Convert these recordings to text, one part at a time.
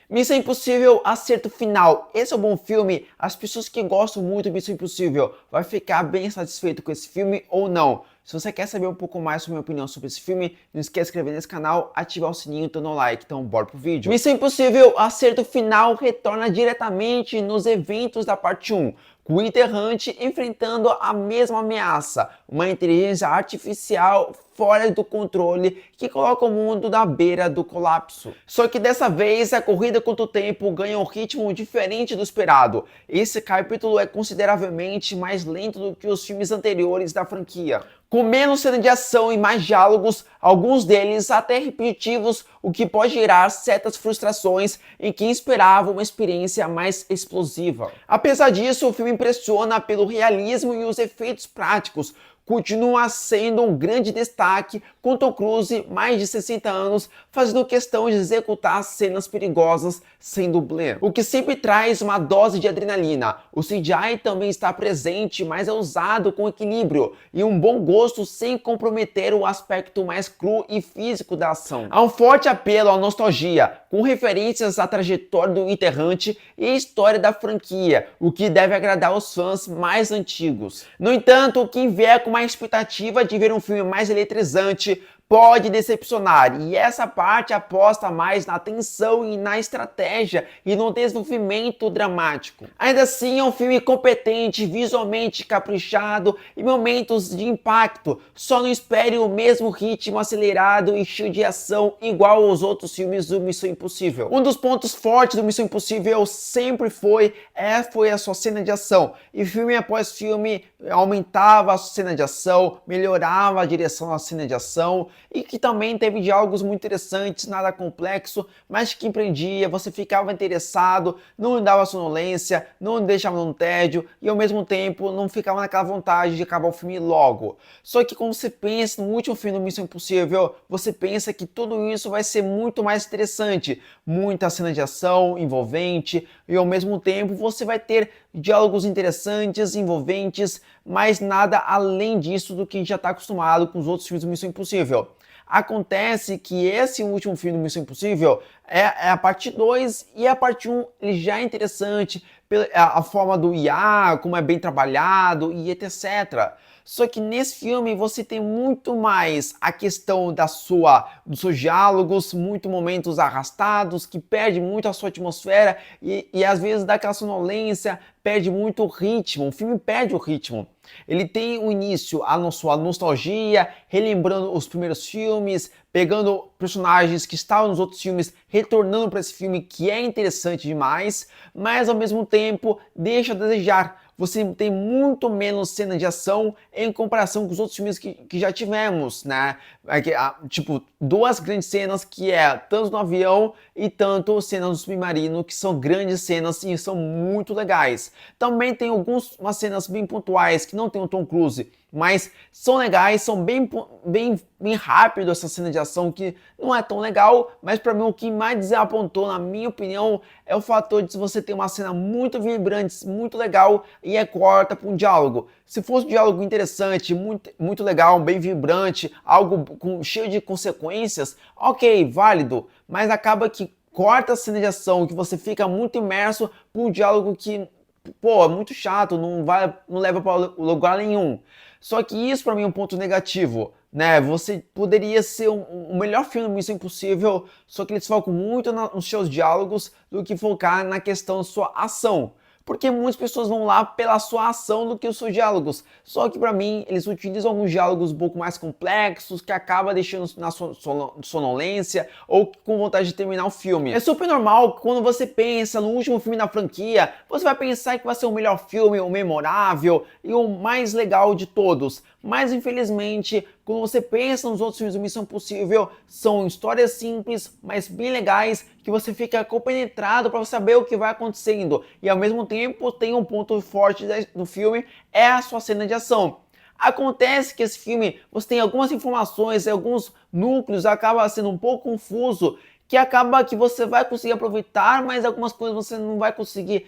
Missão Impossível, Acerto Final. Esse é um bom filme. As pessoas que gostam muito de Missão Impossível vai ficar bem satisfeito com esse filme ou não? Se você quer saber um pouco mais sobre a minha opinião sobre esse filme, não esquece de se inscrever nesse canal, ativar o sininho e dando um like. Então bora pro vídeo. Missão Impossível, Acerto Final retorna diretamente nos eventos da parte 1. Com o Ethan Hunt enfrentando a mesma ameaça, uma inteligência artificial fora do controle que coloca o mundo na beira do colapso. Só que dessa vez a corrida contra o tempo ganha um ritmo diferente do esperado. Esse capítulo é consideravelmente mais lento do que os filmes anteriores da franquia. Com menos cena de ação e mais diálogos, alguns deles até repetitivos, o que pode gerar certas frustrações em quem esperava uma experiência mais explosiva. Apesar disso, o filme impressiona pelo realismo e os efeitos práticos. Continua sendo um grande destaque com Tom Cruise, mais de 60 anos, fazendo questão de executar cenas perigosas sem dublê, o que sempre traz uma dose de adrenalina. O CGI também está presente, mas é usado com equilíbrio e um bom gosto sem comprometer o aspecto mais cru e físico da ação. Há um forte apelo à nostalgia, com referências à trajetória do Ethan Hunt e à história da franquia, o que deve agradar os fãs mais antigos. No entanto, quem vier com uma expectativa de ver um filme mais eletrizante pode decepcionar, e essa parte aposta mais na tensão e na estratégia e no desenvolvimento dramático. Ainda assim, é um filme competente, visualmente caprichado e momentos de impacto. Só não espere o mesmo ritmo acelerado e cheio de ação igual aos outros filmes do Missão Impossível. Um dos pontos fortes do Missão Impossível sempre foi a sua cena de ação, e filme após filme aumentava a sua cena de ação, melhorava a direção da cena de ação, e que também teve diálogos muito interessantes, nada complexo, mas que prendia, você ficava interessado, não dava sonolência, não deixava no tédio e ao mesmo tempo não ficava naquela vontade de acabar o filme logo. Só que quando você pensa no último filme do Missão Impossível, você pensa que tudo isso vai ser muito mais interessante, muita cena de ação envolvente e ao mesmo tempo você vai ter diálogos interessantes, envolventes, mas nada além disso do que a gente já está acostumado com os outros filmes do Missão Impossível. Acontece que esse último filme do Missão Impossível é a parte 2 e a parte 1 ele já é interessante, a forma do IA, como é bem trabalhado e etc. Só que nesse filme você tem muito mais a questão dos seus diálogos, muitos momentos arrastados, que perde muito a sua atmosfera e às vezes dá aquela sonolência, perde muito o ritmo, o filme perde o ritmo. Ele tem o início, a sua nostalgia, relembrando os primeiros filmes, pegando personagens que estavam nos outros filmes, retornando para esse filme que é interessante demais, mas ao mesmo tempo deixa a desejar. Você tem muito menos cena de ação em comparação com os outros filmes que já tivemos, né? Tipo, duas grandes cenas que é tanto no avião e tanto cenas no submarino, que são grandes cenas e são muito legais. Também tem umas cenas bem pontuais que não tem o Tom Cruise, mas são legais, são bem rápido essa cena de ação que não é tão legal, mas para mim o que mais desapontou, na minha opinião, é o fator de você ter uma cena muito vibrante, muito legal e é corta para um diálogo. Se fosse um diálogo interessante, muito legal, bem vibrante, algo cheio de consequências, ok, válido, mas acaba que corta a cena de ação, que você fica muito imerso por um diálogo que, pô, é muito chato, não leva para lugar nenhum. Só que isso para mim é um ponto negativo, né? Você poderia ser o melhor filme do Missão Impossível, só que eles focam muito nos seus diálogos do que focar na questão da sua ação. Porque muitas pessoas vão lá pela sua ação do que os seus diálogos. Só que para mim, eles utilizam alguns diálogos um pouco mais complexos, que acaba deixando na sonolência ou com vontade de terminar o filme. É super normal que quando você pensa no último filme da franquia, você vai pensar que vai ser o melhor filme, o memorável e o mais legal de todos. Mas infelizmente, quando você pensa nos outros filmes do Missão Impossível, são histórias simples, mas bem legais, que você fica compenetrado para saber o que vai acontecendo. E ao mesmo tempo, tem um ponto forte do filme, é a sua cena de ação. Acontece que esse filme, você tem algumas informações, alguns núcleos, acaba sendo um pouco confuso, que acaba que você vai conseguir aproveitar, mas algumas coisas você não vai conseguir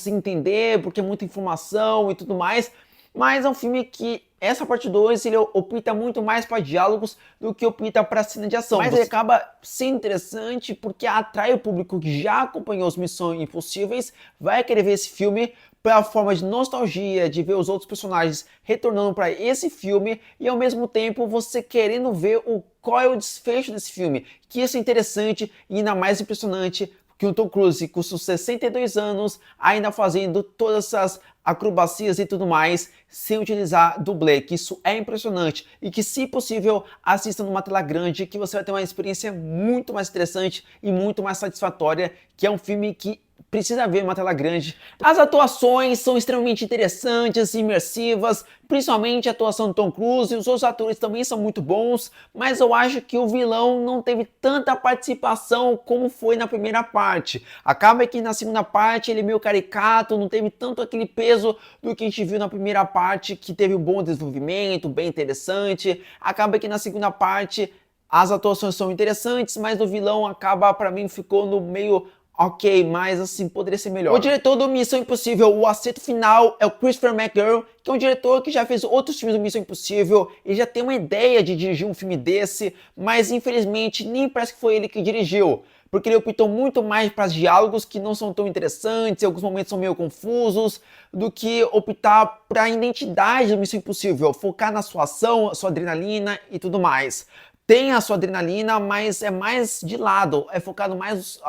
entender, porque é muita informação e tudo mais. mas é um filme que essa parte 2 ele opta muito mais para diálogos do que opta para cena de ação. Mas ele acaba sendo interessante porque atrai o público que já acompanhou os Missões Impossíveis, vai querer ver esse filme pela forma de nostalgia, de ver os outros personagens retornando para esse filme e ao mesmo tempo você querendo ver qual é o desfecho desse filme. Que isso é interessante e ainda mais impressionante que o Tom Cruise, com seus 62 anos, ainda fazendo todas essas acrobacias e tudo mais, sem utilizar dublê, que isso é impressionante e que, se possível, assista numa tela grande, que você vai ter uma experiência muito mais interessante e muito mais satisfatória, que é um filme que precisa ver uma tela grande. As atuações são extremamente interessantes e imersivas, principalmente a atuação do Tom Cruise, e os outros atores também são muito bons, mas eu acho que o vilão não teve tanta participação como foi na primeira parte. Acaba que na segunda parte ele é meio caricato, não teve tanto aquele peso do que a gente viu na primeira parte, que teve um bom desenvolvimento, bem interessante. Acaba que na segunda parte as atuações são interessantes, mas o vilão acaba, pra mim, ficou no meio ok, mas assim, poderia ser melhor. O diretor do Missão Impossível, o acerto final, é o Christopher McGurn, que é um diretor que já fez outros filmes do Missão Impossível, ele já tem uma ideia de dirigir um filme desse, mas infelizmente nem parece que foi ele que dirigiu, porque ele optou muito mais para diálogos que não são tão interessantes, em alguns momentos são meio confusos, do que optar para a identidade do Missão Impossível, focar na sua ação, sua adrenalina e tudo mais. Tem a sua adrenalina, mas é mais de lado, é focado mais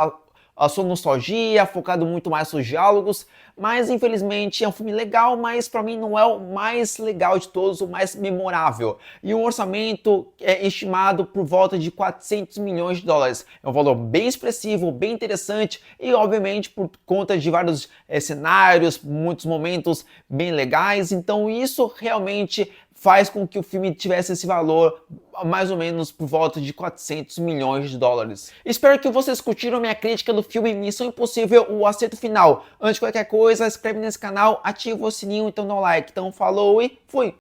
a sua nostalgia, focado muito mais nos diálogos, mas infelizmente é um filme legal, mas para mim não é o mais legal de todos, o mais memorável. E o orçamento é estimado por volta de 400 milhões de dólares. É um valor bem expressivo, bem interessante e obviamente por conta de vários cenários, muitos momentos bem legais, então isso realmente faz com que o filme tivesse esse valor mais ou menos por volta de 400 milhões de dólares. Espero que vocês curtiram minha crítica do filme Missão Impossível, o acerto final. Antes de qualquer coisa, se inscreve nesse canal, ativa o sininho, então dá um like. Então falou e fui!